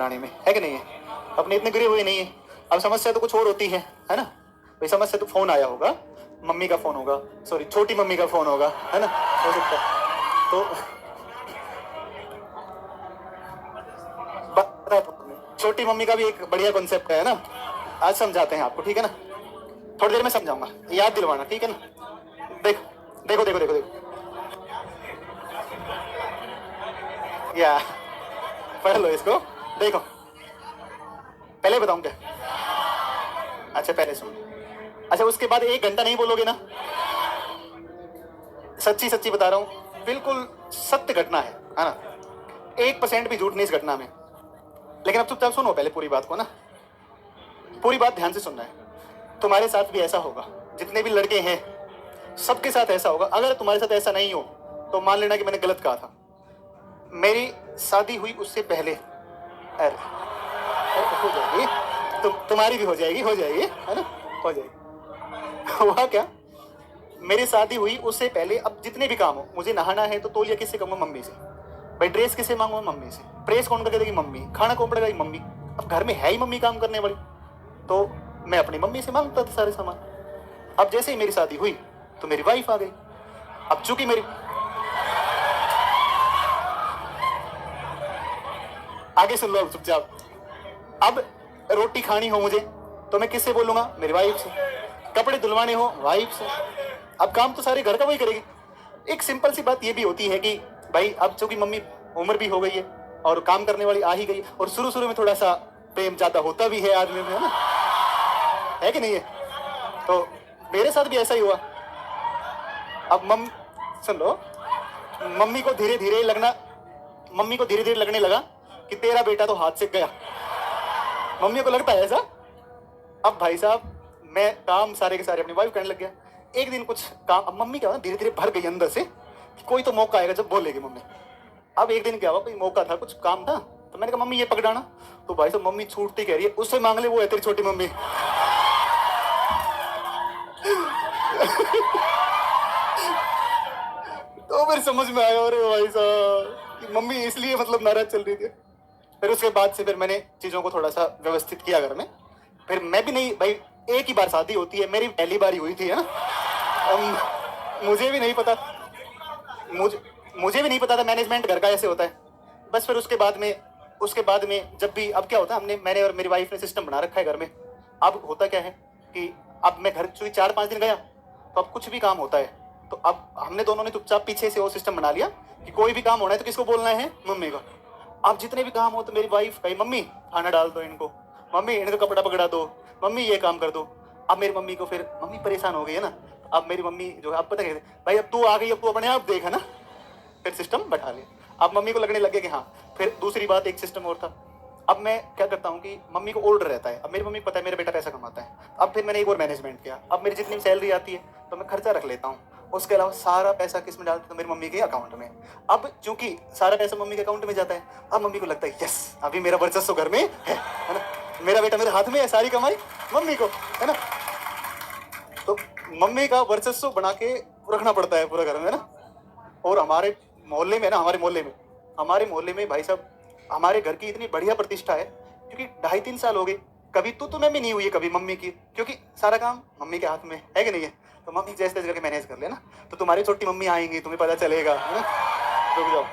पकड़ाने में, है कि नहीं है? अपने इतने गिरे हुए नहीं है। अब समस्या तो कुछ और होती है ना? भाई समस्या तो फोन आया होगा, मम्मी का फोन होगा, सॉरी छोटी मम्मी का फोन होगा, है ना? हो सकता है। तो छोटी मम्मी का भी एक बढ़िया कॉन्सेप्ट है ना, आज समझाते हैं आपको, ठीक है ना? थोड़ी देर में समझाऊंगा, याद दिलवाना, ठीक है ना? देखो देखो देखो देखो देखो, या पढ़ लो इसको, देखो। पहले बताऊं क्या? अच्छा पहले सुन। अच्छा उसके बाद 1 घंटा नहीं बोलोगे ना? सच्ची सच्ची बता रहा हूं, बिल्कुल सत्य घटना है ना? 1% भी झूठ नहीं इस घटना में। लेकिन अब चुपचाप सुनो पहले पूरी बात को ना, पूरी बात ध्यान से सुनना है। तुम्हारे साथ भी ऐसा होगा, जितने भी लड़के हैं सबके साथ ऐसा होगा। अगर तुम्हारे साथ ऐसा नहीं हो तो मान लेना कि मैंने गलत कहा था। मेरी शादी हुई उससे पहले, अरे हो जाएगी, तुम्हारी भी हो जाएगी, हो जाएगी, है ना? हो जाएगी। हुआ क्या, मेरी शादी हुई उससे पहले अब जितने भी काम हो, मुझे नहाना है तो तौलिया किससे कहूंगा? मम्मी से। भाई ड्रेस किससे मांगूंगा? मम्मी से। प्रेस कौन करके देगी? मम्मी। खाना कौन पड़ेगा? मम्मी। अब घर में है ही मम्मी काम करने वाली, तो मैं अपनी मम्मी से मांगता था सारे सामान। अब जैसे ही मेरी शादी हुई तो मेरी वाइफ आ गई। अब चूंकि मेरी, आगे सुन लो चुपचाप। अब रोटी खानी हो मुझे तो मैं किससे बोलूंगा? मेरी वाइफ से। कपड़े धुलवाने हो, वाइफ से। अब काम तो सारे घर का वही करेगी। एक सिंपल सी बात ये भी होती है कि भाई अब चूंकि मम्मी उम्र भी हो गई है और काम करने वाली आ ही गई, और शुरू शुरू में थोड़ा सा प्रेम ज्यादा होता भी है आदमी में, है ना? है कि नहीं है? तो मेरे साथ भी ऐसा ही हुआ। अब सुन लो, मम्मी को धीरे धीरे लगना, मम्मी को धीरे धीरे लगने लगा कि तेरा बेटा तो हाथ से गया। मम्मी को लगता है ऐसा। अब भाई साहब मैं काम सारे के सारे अपनी वाइफ करने लग गया। एक दिन कुछ काम, अब मम्मी क्या धीरे धीरे भर गई अंदर से कि कोई तो मौका आएगा जब बोलेगी मम्मी। अब एक दिन क्या हुआ, कोई मौका था, कुछ काम था, तो मैंने कहा मम्मी ये पकड़ाना। तो भाई साहब मम्मी छूटती कह रही है, उससे मांग ले, वो है तेरी छोटी मम्मी। तो फिर समझ में आया, अरे भाई साहब मम्मी इसलिए मतलब नाराज चल रही थी। फिर उसके बाद से फिर मैंने चीज़ों को थोड़ा सा व्यवस्थित किया घर में। फिर मैं भी नहीं, भाई एक ही बार शादी होती है, मेरी पहली बार ही हुई थी, है ना? मुझे भी नहीं पता, मुझे भी नहीं पता था मैनेजमेंट घर का ऐसे होता है। बस फिर उसके बाद में जब भी, अब क्या होता है, मैंने और मेरी वाइफ ने सिस्टम बना रखा है घर में। अब होता क्या है कि अब मैं घर चूंकि 4-5 दिन गया तो अब कुछ भी काम होता है तो अब हमने दोनों ने चुपचाप पीछे से वो सिस्टम बना लिया कि कोई भी काम होना है तो किसको बोलना है? मम्मी को। अब जितने भी काम हो तो मेरी वाइफ कही मम्मी खाना डाल दो इनको, मम्मी इनका कपड़ा पकड़ा दो, मम्मी ये काम कर दो। अब मेरी मम्मी को फिर, मम्मी परेशान हो गई है ना, अब मेरी मम्मी जो है, अब पता कहते भाई अब तू आ गई, अब तू अपने आप देख, है ना? फिर सिस्टम बैठा लिया। अब मम्मी को लगने लगे कि हाँ। फिर दूसरी बात, एक सिस्टम और था। अब मैं क्या करता हूँ कि मम्मी को ऑर्डर रहता है, अब मेरी मम्मी को पता है मेरा बेटा पैसा कमाता है। अब फिर मैंने एक और मैनेजमेंट किया, अब मेरी जितनी सैलरी आती है तो मैं खर्चा रख लेता हूँ, उसके अलावा सारा पैसा किस में डालते तो मेरी मम्मी के अकाउंट में। अब चूंकि सारा पैसा मम्मी के अकाउंट में जाता है, अब मम्मी को लगता है यस अभी मेरा वर्चस्व घर में है ना? मेरा बेटा मेरे हाथ में है, सारी कमाई मम्मी को, है ना? तो मम्मी का वर्चस्व बना के रखना पड़ता है पूरा घर में, ना? और हमारे मोहल्ले में ना, हमारे मोहल्ले में भाई साहब हमारे घर की इतनी बढ़िया प्रतिष्ठा है क्योंकि 2.5-3 साल हो गए, कभी तू तुम्हें भी नहीं हुई है कभी मम्मी की, क्योंकि सारा काम मम्मी के हाथ में है कि नहीं है? तो मम्मी जैसे तैसे करके मैनेज कर लेना। तो तुम्हारी छोटी मम्मी आएंगी, तुम्हें पता चलेगा, है ना? रुक जाओ,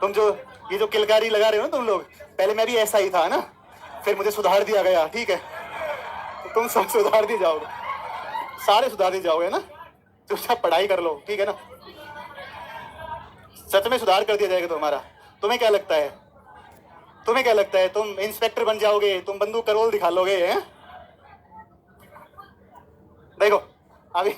तुम जो ये जो किलकारी लगा रहे हो ना तुम लोग, पहले मैं भी ऐसा ही था ना, फिर मुझे सुधार दिया गया, ठीक है? तो तुम सब सुधार दिए जाओगे, सारे सुधार दिए जाओगे ना? चुपचाप पढ़ाई कर लो, ठीक है ना? सच में सुधार कर दिया जाएगा तुम्हारा। तुम्हें क्या लगता है, तुम्हें क्या लगता है तुम इंस्पेक्टर बन जाओगे, तुम बंदूक करोल दिखा लोगे, हैं? देखो अभी